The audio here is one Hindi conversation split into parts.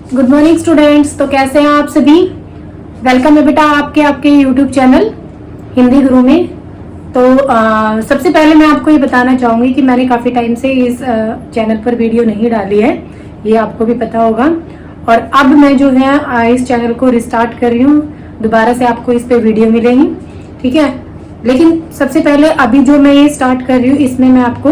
Good morning students. तो कैसे हैं आप सभी? वेलकम है बेटा आपके यूट्यूब चैनल हिंदी गुरु में। तो सबसे पहले मैं आपको ये बताना चाहूंगी कि मैंने काफ़ी टाइम से इस चैनल पर वीडियो नहीं डाली है, ये आपको भी पता होगा। और अब मैं जो है इस चैनल को रिस्टार्ट कर रही हूँ, दोबारा से आपको इस पे वीडियो मिलेंगी, ठीक है। लेकिन सबसे पहले अभी जो मैं ये स्टार्ट कर रही हूँ, इसमें मैं आपको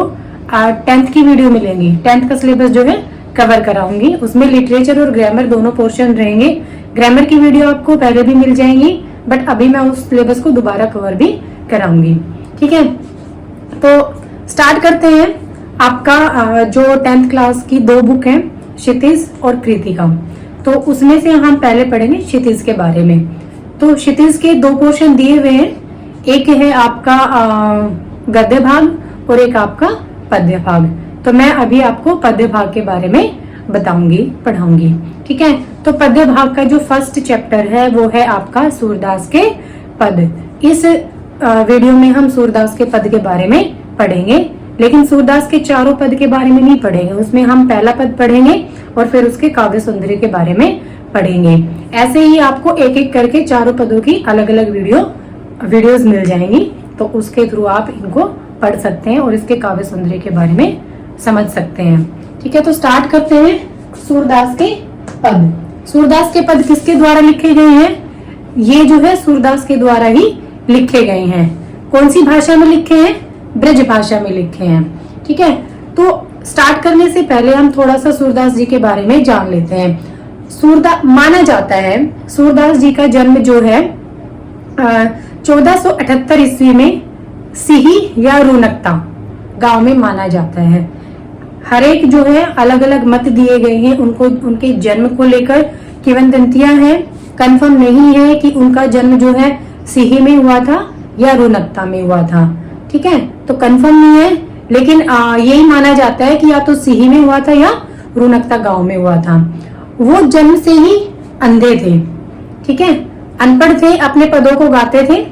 10th की वीडियो मिलेंगी। 10th का सिलेबस जो है कवर कराऊंगी, उसमें लिटरेचर और ग्रामर दोनों पोर्शन रहेंगे। ग्रामर की वीडियो आपको पहले भी मिल जाएंगी, बट अभी मैं उस सिलेबस को दोबारा कवर भी कराऊंगी, ठीक है। तो स्टार्ट करते हैं। आपका जो 10th क्लास की 2 बुक हैं, क्षितिज और कृतिका, तो उसमें से हम पहले पढ़ेंगे क्षितिज के बारे में। तो क्षितिज के 2 पोर्शन दिए हुए हैं, एक है आपका गद्य भाग और एक आपका पद्य भाग। तो मैं अभी आपको पद्य भाग के बारे में बताऊंगी, पढ़ाऊंगी, ठीक है। तो पद्य भाग का जो फर्स्ट चैप्टर है वो है आपका सूरदास के पद। इस वीडियो में हम सूरदास के पद के बारे में पढ़ेंगे, लेकिन सूरदास के चारों पद के बारे में नहीं पढ़ेंगे। उसमें हम पहला पद पढ़ेंगे और फिर उसके काव्य सुंदरी के बारे में पढ़ेंगे। ऐसे ही आपको एक एक करके चारों पदों की अलग अलग वीडियोस मिल जाएंगी, तो उसके थ्रू आप इनको पढ़ सकते हैं और इसके काव्य सुंदरी के बारे में समझ सकते हैं, ठीक है। तो स्टार्ट करते हैं सूरदास के पद। सूरदास के पद किसके द्वारा लिखे गए हैं? ये जो है सूरदास के द्वारा ही लिखे गए हैं। कौन सी भाषा में लिखे हैं? ब्रज भाषा में लिखे हैं, ठीक है। तो स्टार्ट करने से पहले हम थोड़ा सा सूरदास जी के बारे में जान लेते हैं। माना जाता है सूरदास जी का जन्म जो है 1478 ईस्वी में सिही या रुनकता गांव में माना जाता है। हर एक जो है अलग अलग मत दिए गए हैं उनको, उनके जन्म को लेकर किंवदंतियां हैं। कंफर्म नहीं है कि उनका जन्म जो है सिही में हुआ था या रुनकता में हुआ था, ठीक है। तो कंफर्म नहीं है, लेकिन यही माना जाता है कि या तो सिही में हुआ था या रुनकता गांव में हुआ था। वो जन्म से ही अंधे थे, ठीक है, अनपढ़ थे, अपने पदों को गाते थे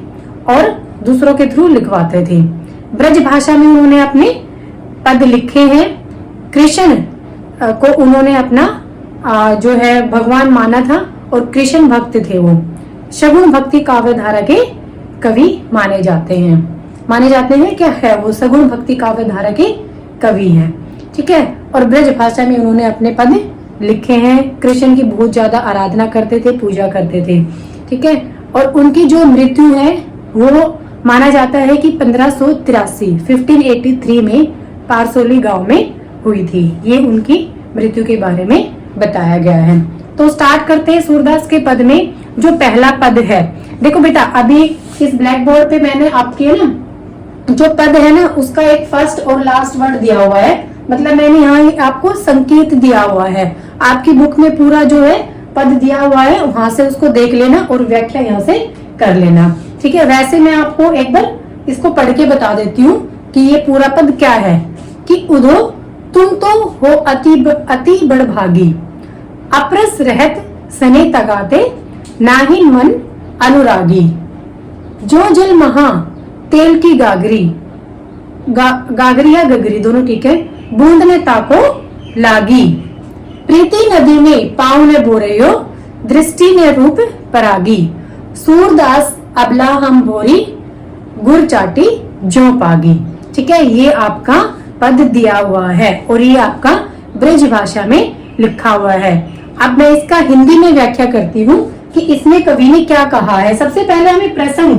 और दूसरों के थ्रू लिखवाते थे। ब्रज भाषा में उन्होंने अपने पद लिखे हैं। कृष्ण को उन्होंने अपना जो है भगवान माना था और कृष्ण भक्त थे। वो शगुन भक्ति काव्य धारा के कवि माने जाते हैं क्या है वो सगुण भक्ति काव्य धारा के कवि हैं, ठीक है। और ब्रज भाषा में उन्होंने अपने पद लिखे हैं। कृष्ण की बहुत ज्यादा आराधना करते थे, पूजा करते थे, ठीक है। और उनकी जो मृत्यु है वो माना जाता है कि 1583 में पारसोली गांव में हुई थी। ये उनकी मृत्यु के बारे में बताया गया है। तो स्टार्ट करते हैं सूरदास के पद में। जो पहला पद है, देखो बेटा, अभी इस ब्लैक बोर्ड पे मैंने आपके ना जो पद है ना उसका एक फर्स्ट और लास्ट वर्ड दिया हुआ है, मतलब मैंने यहाँ आपको संकेत दिया हुआ है। आपकी बुक में पूरा जो है पद दिया हुआ है, वहां से उसको देख लेना और व्याख्या यहाँ से कर लेना, ठीक है। वैसे मैं आपको एक बार इसको पढ़ के बता देती हूँ कि ये पूरा पद क्या है। कि उधो तुम तो हो अति बड़भागी, अप्रस रहत सने तगाते, नाहि मन अनुरागी। जो जल महा तेल की गागरी, गागरी या गगरी दोनों ठीक है, बूंद ने ताको लागी। प्रीति नदी में पाँव ने बोरेयो, दृष्टि ने रूप परागी। सूरदास अबला हम भोरी, गुर चाटी जो पागी, ठीक है। ये आपका पद दिया हुआ है और ये आपका ब्रज भाषा में लिखा हुआ है। अब मैं इसका हिंदी में व्याख्या करती हूँ कि इसमें कवि ने क्या कहा है। सबसे पहले हमें प्रसंग,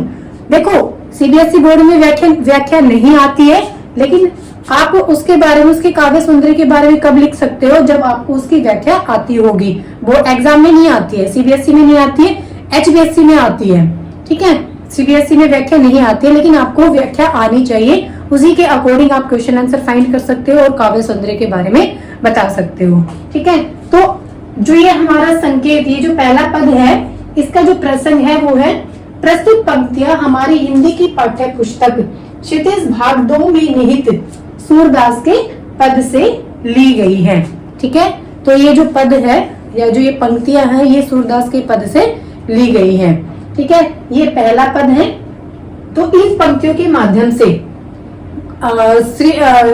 देखो सीबीएसई बोर्ड में व्याख्या नहीं आती है, लेकिन आप उसके बारे में, उसके काव्य सुंदरी के बारे में कब लिख सकते हो? जब आपको उसकी व्याख्या आती होगी। वो एग्जाम में नहीं आती है, सीबीएसई में नहीं आती है, एचबीएसई में आती है, ठीक है। सीबीएसई में व्याख्या नहीं आती है, लेकिन आपको व्याख्या आनी चाहिए। उसी के अकॉर्डिंग आप क्वेश्चन आंसर फाइंड कर सकते हो और काव्य सुंदरी के बारे में बता सकते हो, ठीक है। तो जो ये हमारा संकेत, ये जो पहला पद है, इसका जो प्रसंग है वो है, प्रस्तुत पंक्तियां हमारी हिंदी की पाठ्य पुस्तक क्षितिज भाग 2 में निहित सूरदास के पद से ली गई है, ठीक है। तो ये जो पद है या जो ये पंक्तियां हैं, ये सूरदास के पद से ली गई हैं, ठीक है। ये पहला पद है। तो इन पंक्तियों के माध्यम से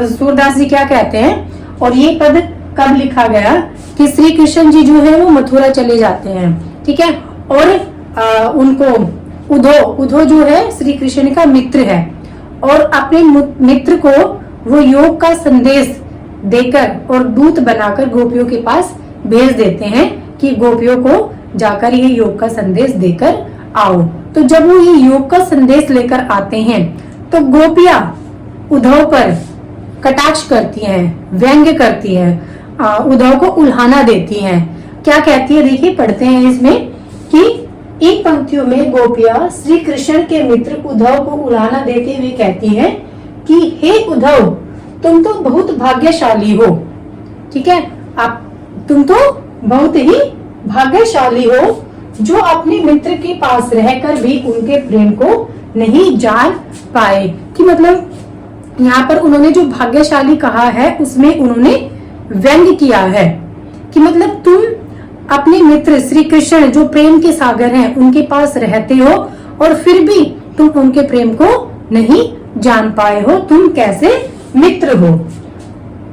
सूरदास जी क्या कहते हैं, और ये पद कब लिखा गया कि श्री कृष्ण जी जो है वो मथुरा चले जाते हैं, ठीक है, और उनको उद्धव जो है श्री कृष्ण का मित्र है, और अपने मित्र को वो योग का संदेश देकर और दूत बनाकर गोपियों के पास भेज देते हैं कि गोपियों को जाकर ये योग का संदेश देकर आओ। तो जब वो ये योग का संदेश लेकर आते हैं तो गोपियां उद्धव पर कटाक्ष करती हैं, व्यंग्य करती हैं, उद्धव को उल्हाना देती हैं। क्या कहती है, देखिए पढ़ते हैं इसमें कि इन पंक्तियों में गोपियां श्री कृष्ण के मित्र उद्धव को उल्हाना देते हुए कहती हैं कि हे उद्धव, तुम तो बहुत भाग्यशाली हो, ठीक है, तुम तो बहुत ही भाग्यशाली हो जो अपने मित्र के पास रहकर भी उनके प्रेम को नहीं जान पाए। कि मतलब यहाँ पर उन्होंने जो भाग्यशाली कहा है उसमें उन्होंने व्यंग्य किया है कि मतलब तुम अपने मित्र श्री कृष्ण जो प्रेम के सागर हैं उनके पास रहते हो और फिर भी तुम उनके प्रेम को नहीं जान पाए हो, तुम कैसे मित्र हो।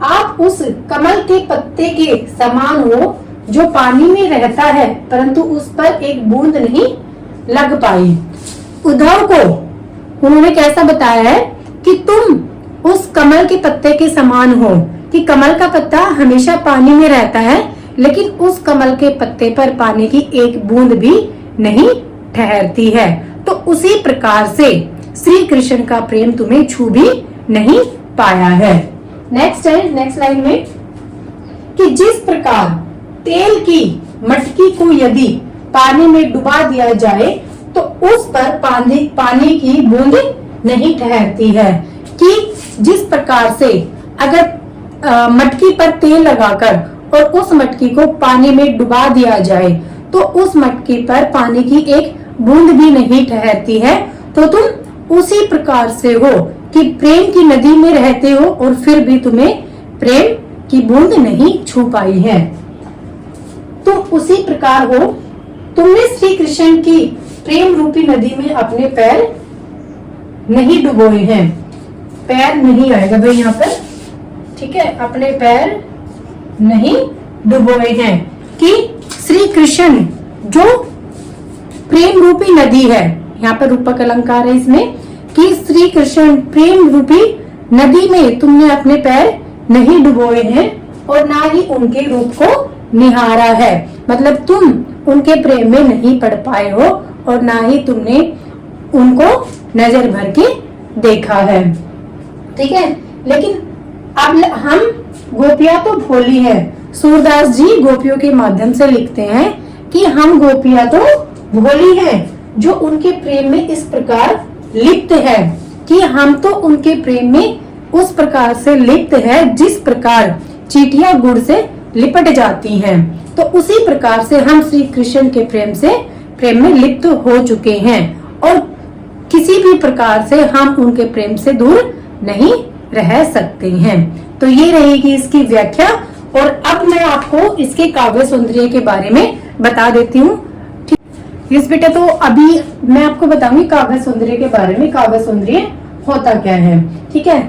आप उस कमल के पत्ते के समान हो जो पानी में रहता है परंतु उस पर एक बूंद नहीं लग पाई। उद्धव को उन्होंने कैसा बताया है कि तुम उस कमल के पत्ते के समान हो, कि कमल का पत्ता हमेशा पानी में रहता है लेकिन उस कमल के पत्ते पर पानी की एक बूंद भी नहीं ठहरती है। तो उसी प्रकार से श्री कृष्ण का प्रेम तुम्हें छू भी नहीं पाया है। नेक्स्ट है, नेक्स्ट लाइन में कि जिस प्रकार तेल की मटकी को यदि पानी में डुबा दिया जाए तो उस पर पानी की बूंद नहीं ठहरती है। कि जिस प्रकार से अगर मटकी पर तेल लगाकर और उस मटकी को पानी में डुबा दिया जाए तो उस मटकी पर पानी की एक बूंद भी नहीं ठहरती है, तो तुम उसी प्रकार से हो कि प्रेम की नदी में रहते हो और फिर भी तुम्हें प्रेम की बूंद नहीं छू पाई है। तुम उसी प्रकार हो, तुमने श्री कृष्ण की प्रेम रूपी नदी में अपने पैर नहीं डुबोए हैं। पैर नहीं आएगा भाई यहाँ पर, ठीक है, अपने पैर नहीं डुबोए हैं। कि श्री कृष्ण जो प्रेम रूपी नदी है, यहाँ पर रूपक अलंकार है इसमें, कि श्री कृष्ण प्रेम रूपी नदी में तुमने अपने पैर नहीं डुबोए हैं और ना ही उनके रूप को निहारा है। मतलब तुम उनके प्रेम में नहीं पड़ पाए हो और ना ही तुमने उनको नजर भर के देखा है, ठीक है। लेकिन अब हम गोपियां तो भोली है। सूरदास जी गोपियों के माध्यम से लिखते हैं कि हम गोपियां तो भोली हैं जो उनके प्रेम में इस प्रकार लिप्त है, कि हम तो उनके प्रेम में उस प्रकार से लिप्त है जिस प्रकार चींटियां गुड़ से लिपट जाती हैं। तो उसी प्रकार से हम श्री कृष्ण के प्रेम में लिप्त हो चुके हैं और किसी भी प्रकार से हम उनके प्रेम से दूर नहीं रह सकते हैं। तो ये रहेगी इसकी व्याख्या। और अब मैं आपको इसके काव्य सौंदर्य के बारे में बता देती हूँ। यस बेटा, तो अभी मैं आपको बताऊंगी काव्य सौंदर्य के बारे में। काव्य सौंदर्य होता क्या है, ठीक है।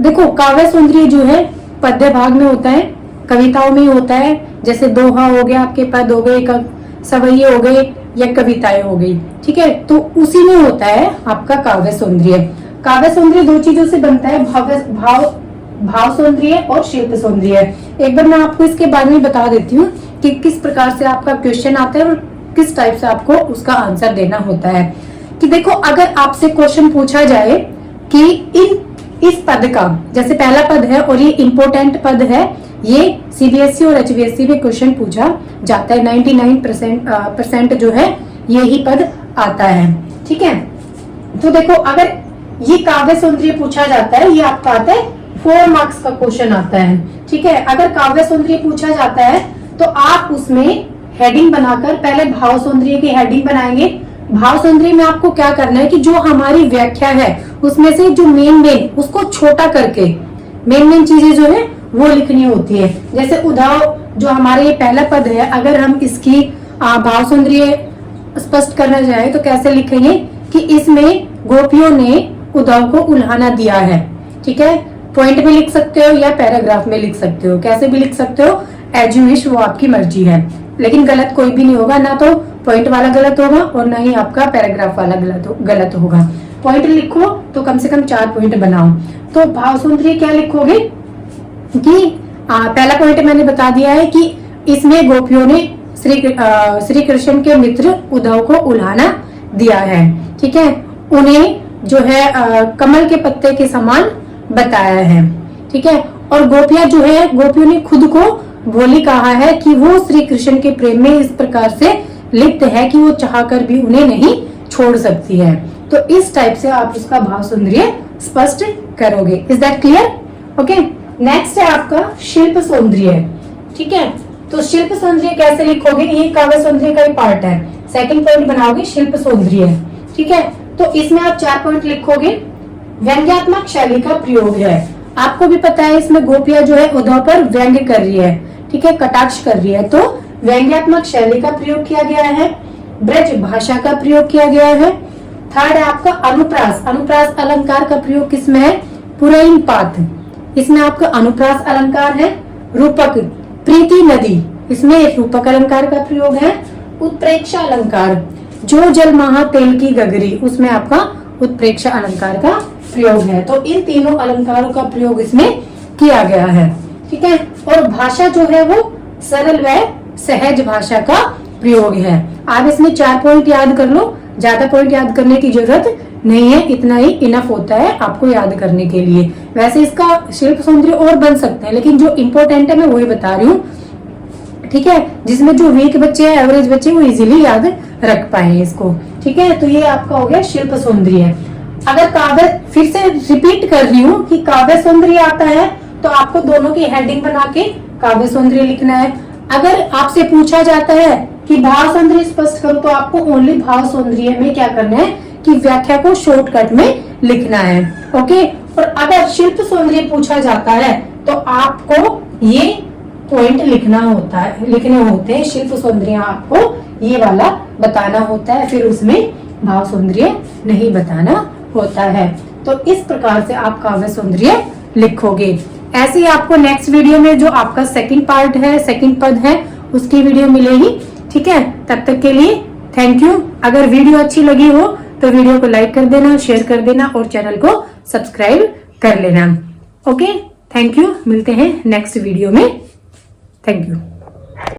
देखो, काव्य सौंदर्य जो है पद्य भाग में होता है, कविताओं में होता है। जैसे दोहा हो गया, आपके पद हो गए, सवैये हो गए या कविताएं हो गई, ठीक है। तो उसी में होता है आपका काव्य सौंदर्य। काव्य सौंदर्य दो चीजों से बनता है, भाव सौंदर्य और शिल्प सौंदर्य। एक बार मैं आपको इसके बारे में बता देती हूँ कि किस प्रकार से आपका क्वेश्चन आता है और किस टाइप से आपको उसका आंसर देना होता है। कि देखो, अगर आपसे क्वेश्चन पूछा जाए कि इस पद का, जैसे पहला पद है और ये इम्पोर्टेंट पद है, ये सीबीएसई और एचबीएसई में क्वेश्चन पूछा जाता है। 99% जो है यही पद आता है, ठीक है। तो देखो, अगर ये काव्य सौंदर्य पूछा जाता है, ये आपका आता है 4 मार्क्स का क्वेश्चन आता है, ठीक है। अगर काव्य सौंदर्य पूछा जाता है तो आप उसमें हेडिंग बनाकर पहले भाव सौंदर्य की हेडिंग बनाएंगे। भाव सौंदर्य में आपको क्या करना है कि जो हमारी व्याख्या है उसमें से जो मेन उसको छोटा करके मेन चीजें जो है वो लिखनी होती है। जैसे उद्धव जो हमारे ये पहला पद है, अगर हम इसकी भाव सौंदर्य स्पष्ट करना चाहे तो कैसे लिखेंगे कि इसमें गोपियों ने उद्धव को उल्हाना दिया है, ठीक है। पॉइंट में लिख सकते हो या पैराग्राफ में लिख सकते हो, कैसे भी लिख सकते हो, एज यू विश, वो आपकी मर्जी है। लेकिन गलत कोई भी नहीं होगा, ना तो पॉइंट वाला गलत होगा और ना ही आपका पैराग्राफ वाला गलत होगा। पॉइंट लिखो तो कम से कम 4 पॉइंट बनाओ। तो भाव सौंदर्य क्या लिखोगे कि पहला पॉइंट मैंने बता दिया है कि इसमें गोपियों ने श्री कृष्ण के मित्र उद्धव को उल्हाना दिया है, ठीक है। उन्हें जो है कमल के पत्ते के समान बताया है, ठीक है। और गोपियां जो है, गोपियों ने खुद को भोली कहा है कि वो श्री कृष्ण के प्रेम में इस प्रकार से लिप्त है कि वो चाहकर भी उन्हें नहीं छोड़ सकती है। तो इस टाइप से आप उसका भाव सौंदर्य स्पष्ट करोगे। Is that clear? Okay. Next है आपका शिल्प सौंदर्य, ठीक है। तो शिल्प सौंदर्य कैसे लिखोगे, ये काव्य सौंदर्य का ही पार्ट है। सेकंड पॉइंट बनाओगे शिल्प सौंदर्य, ठीक है। तो इसमें आप 4 पॉइंट लिखोगे। व्यंग्यात्मक शैली का प्रयोग है। आपको भी पता है इसमें गोपियां जो है उद्धव पर व्यंग्य कर रही है, ठीक है, कटाक्ष कर रही है, तो व्यंग्यात्मक शैली का प्रयोग किया गया है। ब्रज भाषा का प्रयोग किया गया है। थर्ड है आपका अनुप्रास। अनुप्रास अलंकार का प्रयोग किसमें है? पुरैन पात, इसमें आपका अनुप्रास अलंकार है। रूपक, प्रीति नदी, इसमें रूपक अलंकार का प्रयोग है। उत्प्रेक्षा अलंकार, जो जल महा तेल की गगरी, उसमें आपका उत्प्रेक्षा अलंकार का प्रयोग है। तो इन तीनों अलंकारों का प्रयोग इसमें किया गया है, ठीक है। और भाषा जो है वो सरल व सहज भाषा का प्रयोग है। आप इसमें 4 पॉइंट याद कर लो, ज्यादा पॉइंट याद करने की जरूरत नहीं है, इतना ही इनफ होता है आपको याद करने के लिए। वैसे इसका शिल्प सौंदर्य और बन सकते हैं, लेकिन जो इम्पोर्टेंट है मैं वही बता रही हूँ, ठीक है, जिसमें जो वीक बच्चे हैं, एवरेज बच्चे, वो इजीली याद रख पाए इसको, ठीक है। तो ये आपका हो गया शिल्प सौंदर्य। अगर काव्य, फिर से रिपीट कर रही हूँ कि काव्य सौंदर्य आता है तो आपको दोनों की हेडिंग बना के काव्य सौंदर्य लिखना है। अगर आपसे पूछा जाता है कि भाव सौंदर्य स्पष्ट करो, तो आपको ओनली भाव सौंदर्य में क्या करना है कि व्याख्या को शॉर्टकट में लिखना है, ओके। और अगर शिल्प सौंदर्य पूछा जाता है तो आपको ये पॉइंट लिखने होते हैं। शिल्प सौंदर्य आपको ये वाला बताना होता है, फिर उसमें भाव सौंदर्य नहीं बताना होता है। तो इस प्रकार से आप काव्य सौंदर्य लिखोगे। ऐसे ही आपको नेक्स्ट वीडियो में जो आपका सेकंड पार्ट है, सेकंड पद है, उसकी वीडियो मिलेगी, ठीक है। तब तक के लिए थैंक यू। अगर वीडियो अच्छी लगी हो तो वीडियो को लाइक कर देना, शेयर कर देना और चैनल को सब्सक्राइब कर लेना, ओके। Thank you. मिलते हैं नेक्स्ट वीडियो में। Thank you.